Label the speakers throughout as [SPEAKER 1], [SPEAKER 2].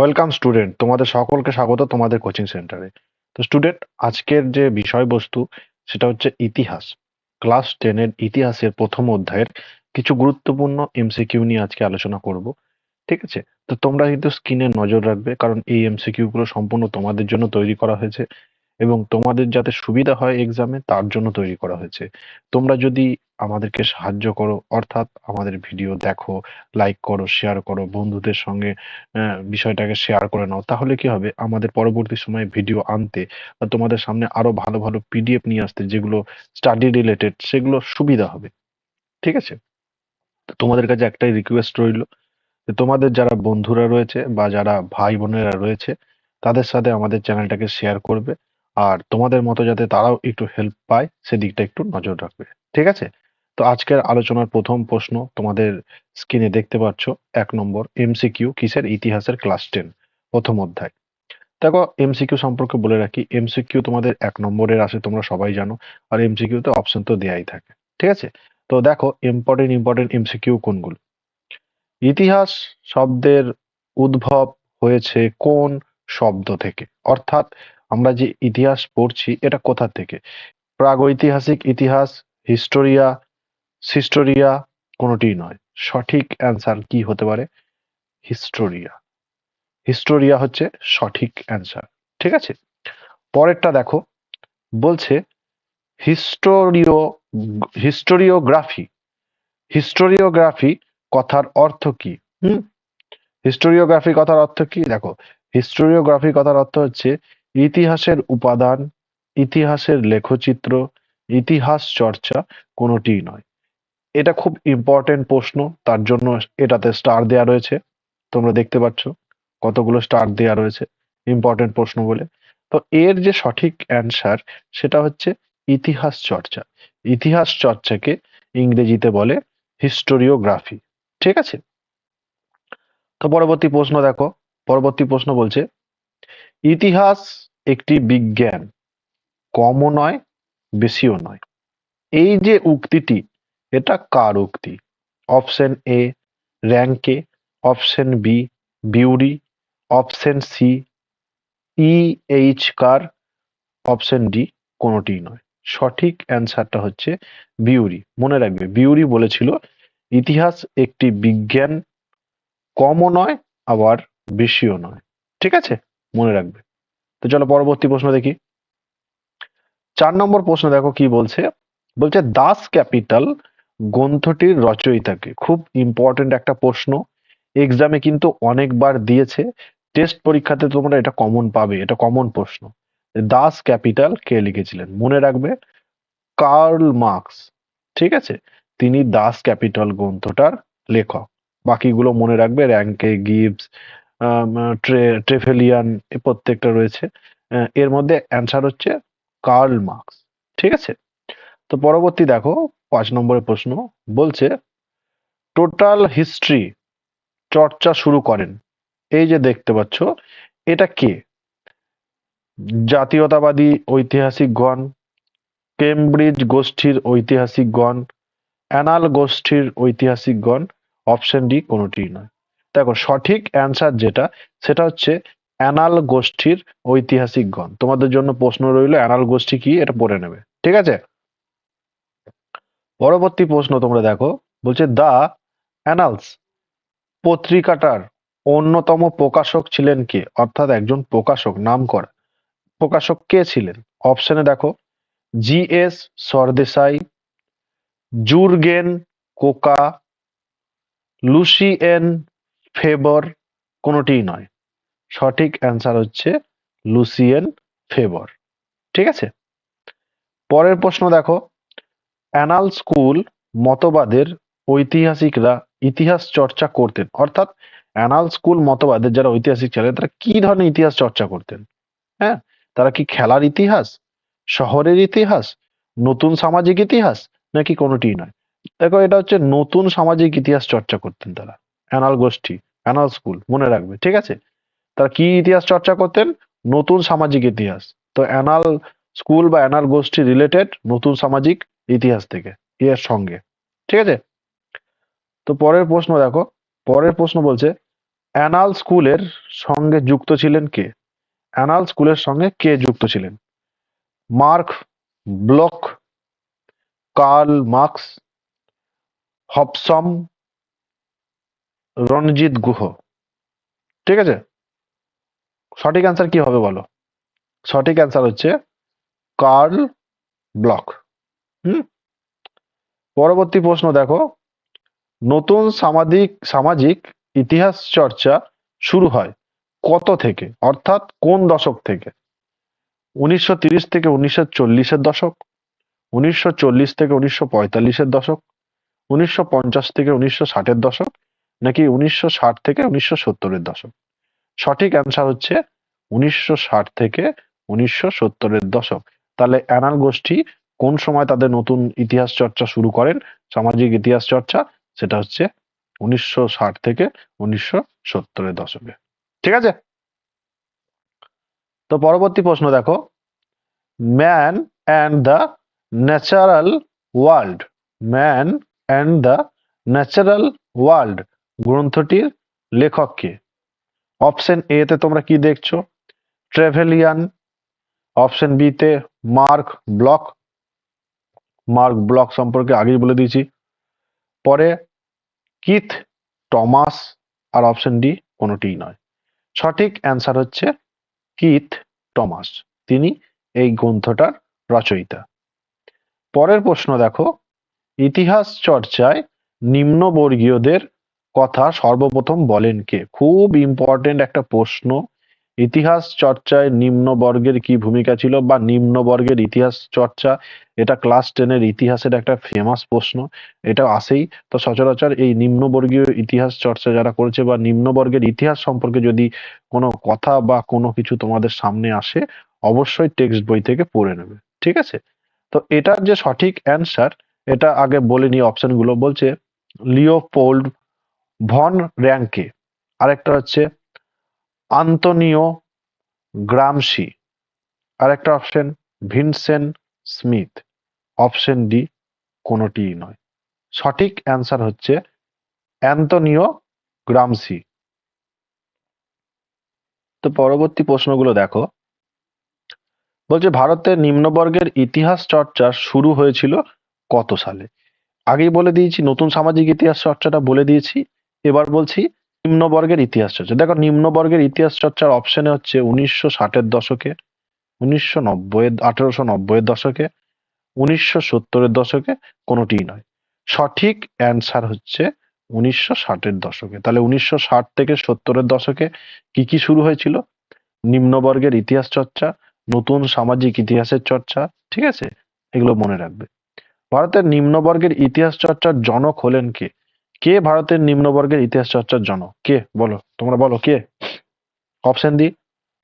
[SPEAKER 1] Welcome student, তোমাদের সকলকে স্বাগত তোমাদের কোচিং সেন্টারে। তো স্টুডেন্ট, আজকের যে বিষয়বস্তু সেটা হচ্ছে ইতিহাস। ক্লাস 10 এর ইতিহাসের প্রথম অধ্যায়ের কিছু গুরুত্বপূর্ণ এমসিকিউ নিয়ে আজকে আলোচনা করব। ঠিক আছে? তো তোমরা কিন্তু স্ক্রিনে নজর রাখবে, কারণ এই এমসিকিউ গুলো সম্পূর্ণ তোমাদের জন্য তৈরি করা হয়েছে এবং তোমাদের যাতে সুবিধা হয় এক্সামে তার জন্য তৈরি করা হয়েছে। তোমরা যদি আমাদেরকে সাহায্য করো, অর্থাৎ আমাদের ভিডিও দেখো, লাইক করো, শেয়ার করো, বন্ধুদের সঙ্গে বিষয়টাকে শেয়ার করে নাও, তাহলে কি হবে, আমাদের পরবর্তী সময়ে ভিডিও আনতে বা তোমাদের সামনে আরো ভালো ভালো পিডিএফ নিয়ে আসতে, যেগুলো স্টাডি রিলেটেড, সেগুলো সুবিধা হবে। ঠিক আছে? তো তোমাদের কাছে একটাই রিকোয়েস্ট রইল যে তোমাদের যারা বন্ধুরা রয়েছে বা যারা ভাই বোনেরা রয়েছে তাদের সাথে আমাদের চ্যানেলটাকে শেয়ার করবে, আর তোমাদের মতো যাতে তারাও একটু হেল্প পায় সেদিকটা একটু নজর রাখবে। ঠিক আছে? তো আজকের আলোচনার প্রথম প্রশ্ন তোমাদের স্ক্রিনে দেখতে পাচ্ছ। 1 নম্বর এমসিকিউ, কিসের? ইতিহাসের, ক্লাস 10 প্রথম অধ্যায়। দেখো, এমসিকিউ সম্পর্কে বলে রাখি, এমসিকিউ তোমাদের 1 নম্বরের আসে, তোমরা সবাই জানো। আর এমসিকিউ তে অপশন তো দেয়াই থাকে। ঠিক আছে? তো দেখো, ইম্পর্টেন্ট ইম্পর্টেন্ট এমসিকিউ কোনগুলো। ইতিহাস শব্দের উদ্ভব হয়েছে কোন শব্দ থেকে? অর্থাৎ আমরা যে ইতিহাস পড়ছি এটা কোথা থেকে? প্রাগৈতিহাসিক ইতিহাস, হিস্টোরিয়া, সিস্টোরিয়া, কোনোটিই নয়। সঠিক অ্যান্সার কি হতে পারে? হিস্টোরিয়া। হিস্টোরিয়া হচ্ছে সঠিক অ্যান্সার। ঠিক আছে? পরেরটা দেখো, বলছে হিস্টোরিও হিস্টোরিওগ্রাফি। হিস্টোরিওগ্রাফি কথার অর্থ কি? হুম হিস্টোরিওগ্রাফি কথার অর্থ কি? দেখো, হিস্টোরিওগ্রাফি কথার অর্থ হচ্ছে ইতিহাসের উপাদান, ইতিহাসের লেখচিত্র, ইতিহাস চর্চা, কোনোটিই নয়। এটা খুব ইম্পর্টেন্ট প্রশ্ন, তার জন্য এটাতে স্টার দেয়া রয়েছে। তোমরা দেখতে পাচ্ছ কতগুলো স্টার দেয়া রয়েছে, ইম্পর্টেন্ট প্রশ্ন বলে। তো এর যে সঠিক অ্যান্সার সেটা হচ্ছে ইতিহাস চর্চা। ইতিহাস চর্চাকে ইংরেজিতে বলে হিস্টোরিওগ্রাফি। ঠিক আছে? তো পরবর্তী প্রশ্ন দেখো। পরবর্তী প্রশ্ন বলছে ইতিহাস একটি বিজ্ঞান, কমও নয় বেশিও নয়। এই যে উক্তিটি, এটা কার উক্তি? Option A Ranke, option B Bury, option C E H Carr, option D কোনোটিই নয়। সঠিক অ্যান্সারটা হচ্ছে বিউরি। মনে রাখবে, বিউরি বলেছিল ইতিহাস একটি বিজ্ঞান, কমও নয় আবার বেশিও নয়। ঠিক আছে? মনে রাখবে। তো চলো পরবর্তী প্রশ্ন দেখি। 4 নম্বর প্রশ্ন দেখো কি বলছে। বলছে দাস ক্যাপিটাল গ্রন্থটির রচয়িতাকে। খুব ইম্পর্টেন্ট একটা প্রশ্ন, এক্সামে কিন্তু অনেকবার দিয়েছে, টেস্ট পরীক্ষাতে তোমরা এটা কমন পাবে, এটা কমন প্রশ্ন। দাস ক্যাপিটাল কে লিখেছিলেন? মনে রাখবে, কার্ল মার্কস। ঠিক আছে? তিনি দাস ক্যাপিটাল গ্রন্থটার লেখক। বাকিগুলো মনে রাখবে, র্যাঙ্কে, গিবস, ট্রেভেলিয়ান, এ প্রত্যেকটা রয়েছে। এর মধ্যে অ্যান্সার হচ্ছে কার্ল মার্কস। ঠিক আছে? তো পরবর্তী দেখো, 5 নম্বরের প্রশ্ন বলছে টোটাল হিস্ট্রি চর্চা শুরু করেন। এই যে দেখতে পাচ্ছ, এটা কে? জাতীয়তাবাদী ঐতিহাসিকগণ, কেমব্রিজ গোষ্ঠীর ঐতিহাসিকগণ, অ্যানাল গোষ্ঠীর ঐতিহাসিকগণ, অপশন ডি কোনোটিই নয়। দেখো, সঠিক অ্যান্সার যেটা সেটা হচ্ছে অ্যানাল গোষ্ঠীর ঐতিহাসিকগণ। তোমাদের জন্য প্রশ্ন রইল, অ্যানাল গোষ্ঠী কি এটা পড়ে নেবে। ঠিক আছে? পরবর্তী প্রশ্ন তোমরা দেখো, বলছে দ্য অ্যানালস পত্রিকাটার অন্যতম প্রকাশক ছিলেন কে? অর্থাৎ একজন প্রকাশক, নামকরা প্রকাশক কে ছিলেন? অপশনে দেখো, G S Sardesai, Jurgen Kocka, Lucien Febvre, কোনোটিই নয়। সঠিক অ্যান্সার হচ্ছে লুসিয়েন ফেবর। ঠিক আছে? পরের প্রশ্ন দেখো, অ্যানাল স্কুল মতবাদের ঐতিহাসিকরা ইতিহাস চর্চা করতেন। অর্থাৎ অ্যানাল স্কুল মতবাদের যারা ঐতিহাসিক ছিলেন তারা কি ধরনের ইতিহাস চর্চা করতেন? হ্যাঁ, তারা কি খেলার ইতিহাস, শহরের ইতিহাস, নতুন সামাজিক ইতিহাস, নাকি কোনোটিই নয়? দেখো, এটা হচ্ছে নতুন সামাজিক ইতিহাস চর্চা করতেন তারা। অ্যানাল গোষ্ঠী, অ্যানাল স্কুল, মনে রাখবে। ঠিক আছে? তারা কি ইতিহাস চর্চা করতেন? নতুন সামাজিক ইতিহাস। তো অ্যানাল স্কুল বা অ্যানাল গোষ্ঠী রিলেটেড নতুন সামাজিক ইতিহাস থেকে, এর সঙ্গে। ঠিক আছে? তো পরের প্রশ্ন দেখো। পরের প্রশ্ন বলছে অ্যানাল স্কুলের সঙ্গে যুক্ত ছিলেন কে? অ্যানাল স্কুলের সঙ্গে কে যুক্ত ছিলেন? Marc Bloch, Karl Marx, Hobsbawm, Ranajit Guha. ঠিক আছে, সঠিক অ্যান্সার কি হবে বলো? সঠিক অ্যান্সার হচ্ছে কার্ল ব্লক। হুম। পরবর্তী প্রশ্ন দেখো, নতুন সামাজিক সামাজিক ইতিহাস চর্চা শুরু হয় কত থেকে, অর্থাৎ কোন দশক থেকে? 1930 থেকে 1940-এর দশক, 1940 থেকে 1945-এর দশক, 1950 থেকে 1960-এর দশক, নাকি 1960 থেকে 1970-এর দশক? সঠিক অ্যান্সার হচ্ছে 1960 থেকে 1970-এর দশক। তাহলে অ্যানাল গোষ্ঠী কোন সময় তাদের নতুন ইতিহাস চর্চা শুরু করেন, সামাজিক ইতিহাস চর্চা? সেটা হচ্ছে 1960 থেকে 1970-এর দশকে। ঠিক আছে, তো পরবর্তী প্রশ্ন দেখো, man and the natural world, man and the natural world গ্রন্থটির লেখক কে? অপশন এ তে তোমরা কি দেখছো? ট্রেভেলিয়ান। অপশন বি তে মার্ক ব্লক, মার্ক ব্লক সম্পর্কে আগেই বলে দিয়েছি। পরে কিথ টমাস, আর অপশন ডি কোনোটিই নয়। সঠিক অ্যান্সার হচ্ছে কিথ টমাস, তিনি এই গ্রন্থটার রচয়িতা। পরের প্রশ্ন দেখো, ইতিহাস চর্চায় নিম্নবর্গীয়দের কথা সর্বপ্রথম বলেন কে? খুব ইম্পর্টেন্ট একটা প্রশ্ন। ইতিহাস চর্চায় নিম্নবর্গের কি ভূমিকা ছিল, বা নিম্নবর্গের ইতিহাস চর্চা, এটা ক্লাস 10-এর ইতিহাসের একটা ফেমাস প্রশ্ন। এটা আসেই তো সচরাচর। এই নিম্নবর্গীয় ইতিহাস চর্চা যারা করেছে, বা নিম্নবর্গের ইতিহাস সম্পর্কে যদি কোনো কথা বা কোনো কিছু তোমাদের সামনে আসে, অবশ্যই টেক্সট বই থেকে পড়ে নেবে। ঠিক আছে, তো এটার যে সঠিক অ্যান্সার, এটা আগে বলে নিই। অপশনগুলো বলছে লিওপোল্ড ভন র্যাঙ্কে, আরেকটা হচ্ছে আন্তোনিও গ্রামশি, আরেকটা option Vincent Smith, option D কোনোটিই নয়। সঠিক অ্যান্সার হচ্ছে অ্যান্তোনিও গ্রামসি। তো পরবর্তী প্রশ্নগুলো দেখো, বলছে ভারতের নিম্নবর্গের ইতিহাস চর্চা শুরু হয়েছিল কত সালে? আগেই বলে দিয়েছি, নতুন সামাজিক ইতিহাস চর্চাটা বলে দিয়েছি। এবার বলছি নিম্নবর্গের ইতিহাস চর্চা। দেখো, নিম্নবর্গের ইতিহাস চর্চার অপশনে হচ্ছে 1960-এর দশকে, 1890-এর দশকে, 1970-এর দশকে, কোনোটিই নয়। সঠিক অ্যান্সার হচ্ছে 1960-এর দশকে। তাহলে 1960 থেকে 70-এর দশকে কি কি শুরু হয়েছিল? নিম্নবর্গের ইতিহাস চর্চা, নতুন সামাজিক ইতিহাসের চর্চা। ঠিক আছে, এগুলো মনে রাখবে। ভারতের নিম্নবর্গের ইতিহাস চর্চার জনক হলেন কে? কে ভারতের নিম্নবর্গের ইতিহাস চর্চার জনক? কে বলো, তোমরা বলো কে? অপশন দি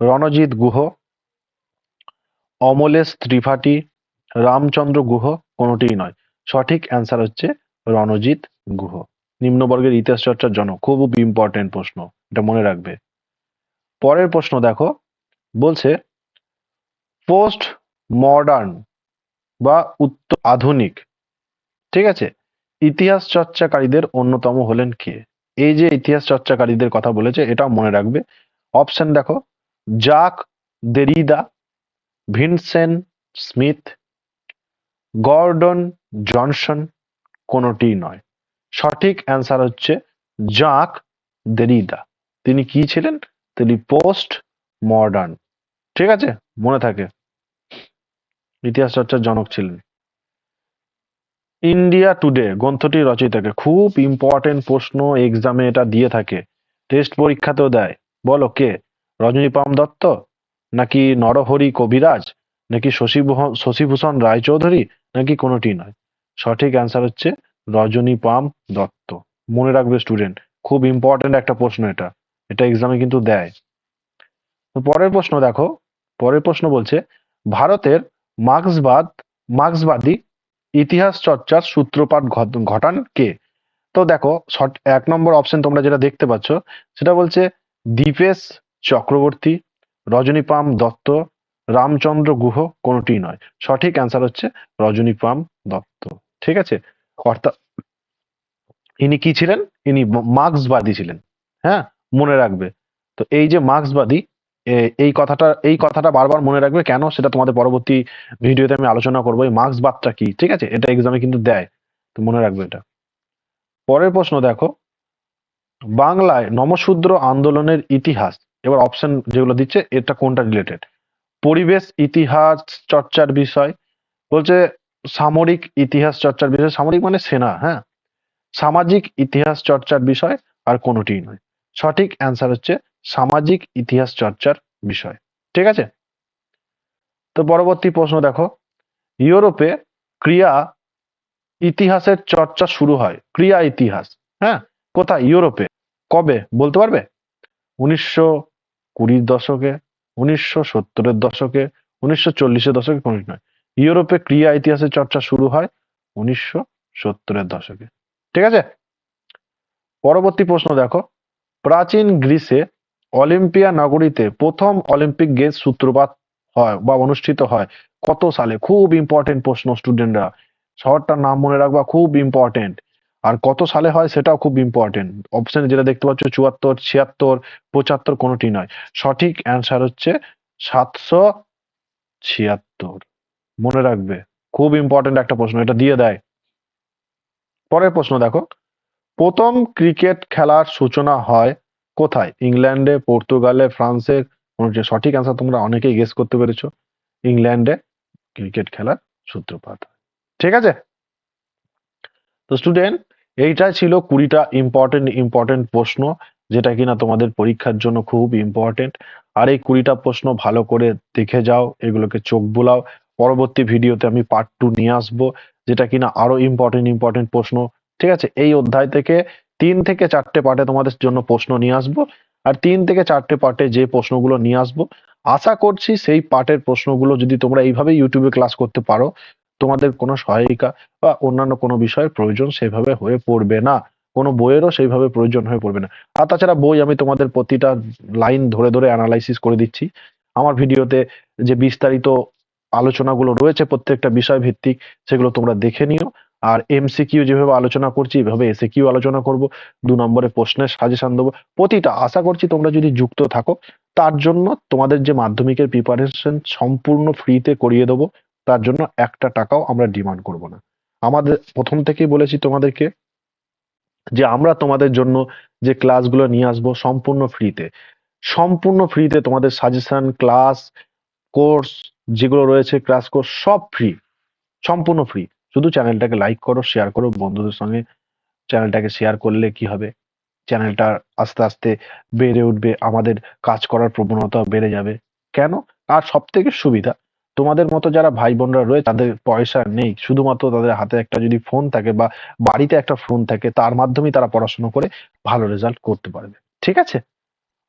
[SPEAKER 1] রণজিৎ গুহ, অমলেশ ত্রিপাঠী, রামচন্দ্র গুহ, কোনোটিই নয়। সঠিক অ্যান্সার হচ্ছে রণজিৎ গুহ, নিম্নবর্গের ইতিহাস চর্চার জনক। খুব ইম্পর্টেন্ট প্রশ্ন, এটা মনে রাখবে। পরের প্রশ্ন দেখো, বলছে পোস্ট মডার্ন বা উত্তর আধুনিক, ঠিক আছে, ইতিহাস চর্চাকারীদের অন্যতম হলেন কে? এই যে ইতিহাস চর্চাকারীদের কথা বলেছে, এটাও মনে রাখবে। অপশন দেখো, Jacques Derrida, Vincent Smith, Gordon Johnson, কোনোটিই নয়। সঠিক অ্যান্সার হচ্ছে জাক দেরিদা। তিনি কি ছিলেন? তিনি পোস্ট মডার্ন, ঠিক আছে, মনে থাকে, ইতিহাস চর্চার জনক ছিলেন। ইন্ডিয়া টুডে গ্রন্থটির রচয়িতাকে? খুব ইম্পর্টেন্ট প্রশ্ন, এক্সামে এটা দিয়ে থাকে, টেস্ট পরীক্ষাতেও দেয়। বলো কে? রজনীপাম দত্ত, নাকি নরহরি কবিরাজ, নাকি শশীভূষণ রায়চৌধুরী, নাকি কোনোটি নয়? সঠিক অ্যান্সার হচ্ছে রজনীপাম দত্ত। মনে রাখবে স্টুডেন্ট, খুব ইম্পর্টেন্ট একটা প্রশ্ন এটা, এটা এক্সামে কিন্তু দেয়। তো পরের প্রশ্ন দেখো, পরের প্রশ্ন বলছে ভারতের মার্ক্সবাদী ইতিহাস চর্চার সূত্রপাত ঘটান কে? তো দেখো, এক নম্বর অপশন তোমরা যেটা দেখতে পাচ্ছ, সেটা বলছে দীপেশ চক্রবর্তী, রজনীপাম দত্ত, রামচন্দ্র গুহ, কোনোটি নয়। সঠিক অ্যান্সার হচ্ছে রজনীপাম দত্ত। ঠিক আছে, অর্থাৎ ইনি কি ছিলেন? ইনি মার্ক্সবাদী ছিলেন। হ্যাঁ, মনে রাখবে। তো এই যে মার্ক্সবাদী, এই কথাটা বারবার মনে রাখবে কেন, সেটা তোমাদের পরবর্তী ভিডিওতে আমি আলোচনা করবো। এই মার্ক্সবাদটা কি, ঠিক আছে? এটা এক্সামে কিন্তু দেয়, তো মনে রাখবে এটা। পরের প্রশ্ন দেখো, বাংলায় নমশূদ্র আন্দোলনের ইতিহাস, এবার অপশন যেগুলো দিচ্ছে এটা কোনটা রিলেটেড? পরিবেশ ইতিহাস চর্চার বিষয়, বলছে সামরিক ইতিহাস চর্চার বিষয়, সামরিক মানে সেনা, হ্যাঁ, সামাজিক ইতিহাস চর্চার বিষয়, আর কোনোটিই নয়। সঠিক অ্যান্সার হচ্ছে সামাজিক ইতিহাস চর্চার বিষয়, ঠিক আছে? তো পরবর্তী প্রশ্ন দেখো, ইউরোপে ক্রিয়া ইতিহাসের চর্চা শুরু হয়, ক্রিয়া ইতিহাস, হ্যাঁ, কোথায়? ইউরোপে। কবে বলতে পারবে? 1920-এর দশকে, 1970-এর দশকে, 1940-এর দশকে, কোনটি নয়। ইউরোপে ক্রিয়া ইতিহাসের চর্চা শুরু হয় 1970-এর দশকে, ঠিক আছে? পরবর্তী প্রশ্ন দেখো, প্রাচীন গ্রিসে অলিম্পিয়া নগরীতে প্রথম অলিম্পিক গেমস সূত্রপাত হয় বা অনুষ্ঠিত হয় কত সালে? খুব ইম্পর্টেন্ট প্রশ্ন স্টুডেন্টরা, শহরটার নাম মনে রাখবা, খুব ইম্পর্টেন্ট। আর কত সালে হয় সেটাও খুব ইম্পর্টেন্ট। অপশনে যেটা দেখতে পাচ্ছ 74, 76, 75, কোনোটি নয়। সঠিক অ্যান্সার হচ্ছে 776, মনে রাখবে। খুব ইম্পর্টেন্ট একটা প্রশ্ন, এটা দিয়ে দেয়। পরের প্রশ্ন দেখো, প্রথম ক্রিকেট খেলার সূচনা হয় কোথায়? ইংল্যান্ডে, পর্তুগালে, ফ্রান্সে, কোনটি? সঠিক অ্যান্সার তোমরা অনেকেই গেস করতে পেরেছো, ইংল্যান্ডে ক্রিকেট খেলার সূত্রপাত হয়, ঠিক আছে? তো স্টুডেন্ট, এইটাই ছিল 20টা ইম্পর্টেন্ট প্রশ্ন, যেটা কিনা তোমাদের পরীক্ষার জন্য খুব ইম্পর্টেন্ট। আর এই 20টা প্রশ্ন ভালো করে দেখে যাও, এগুলোকে চোখ বুলাও। পরবর্তী ভিডিওতে আমি পার্ট 2 নিয়ে আসবো, যেটা কিনা আরো ইম্পর্টেন্ট প্রশ্ন, ঠিক আছে? এই অধ্যায় থেকে 3 থেকে 4টে পার্টে তোমাদের জন্য প্রশ্ন নিয়ে আসবো। আর 3 থেকে 4টে পার্টে যে প্রশ্নগুলো নিয়ে আসবো, আশা করছি সেই পার্টের প্রশ্নগুলো যদি তোমরা এইভাবে ইউটিউবে ক্লাস করতে পারো, তোমাদের কোনো সহায়িকা বা অন্যান্য কোনো বিষয়ের প্রয়োজন সেভাবে হয়ে পড়বে না, কোনো বইয়েরও সেইভাবে প্রয়োজন হয়ে পড়বে না। আর তাছাড়া বই আমি তোমাদের প্রতিটা লাইন ধরে ধরে অ্যানালাইসিস করে দিচ্ছি। আমার ভিডিওতে যে বিস্তারিত আলোচনাগুলো রয়েছে প্রত্যেকটা বিষয় ভিত্তিক, সেগুলো তোমরা দেখে নিও। আর এমসিকিউ যেভাবে আলোচনা করছি, এভাবে এসএকিউ আলোচনা করব, 2 নম্বরে প্রশ্নের সাজেশন দেবো প্রতিটা। আশা করছি তোমরা যদি যুক্ত থাকো, তার জন্য তোমাদের যে মাধ্যমিকের প্রিপারেশন সম্পূর্ণ ফ্রিতে করিয়ে দেবো, তার জন্য একটা টাকাও আমরা ডিমান্ড করব না। আমাদের প্রথম থেকেই বলেছি তোমাদেরকে যে আমরা তোমাদের জন্য যে ক্লাসগুলো নিয়ে আসবো সম্পূর্ণ ফ্রিতে, সম্পূর্ণ ফ্রিতে। তোমাদের সাজেশন, ক্লাস, কোর্স যেগুলো রয়েছে, ক্লাস কোর্স সব ফ্রি, সম্পূর্ণ ফ্রি। শুধু চ্যানেলটাকে লাইক করো, শেয়ার করো বন্ধুদের সঙ্গে। চ্যানেলটাকে শেয়ার করলে কি হবে, চ্যানেলটা আস্তে আস্তে বেড়ে উঠবে, আমাদের কাজ করার প্রবণতা বেড়ে যাবে। কেন? আর সব থেকে সুবিধা, তোমাদের মতো যারা ভাই বোনরা রয়েছে তাদের পয়সা নেই, শুধুমাত্র তাদের হাতে একটা যদি ফোন থাকে বা বাড়িতে একটা ফোন থাকে, তার মাধ্যমেই তারা পড়াশোনা করে ভালো রেজাল্ট করতে পারবে, ঠিক আছে?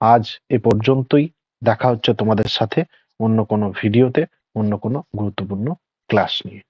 [SPEAKER 1] আজ এ পর্যন্তই। দেখা হচ্ছে তোমাদের সাথে অন্য কোনো ভিডিওতে, অন্য কোনো গুরুত্বপূর্ণ ক্লাস নিয়ে।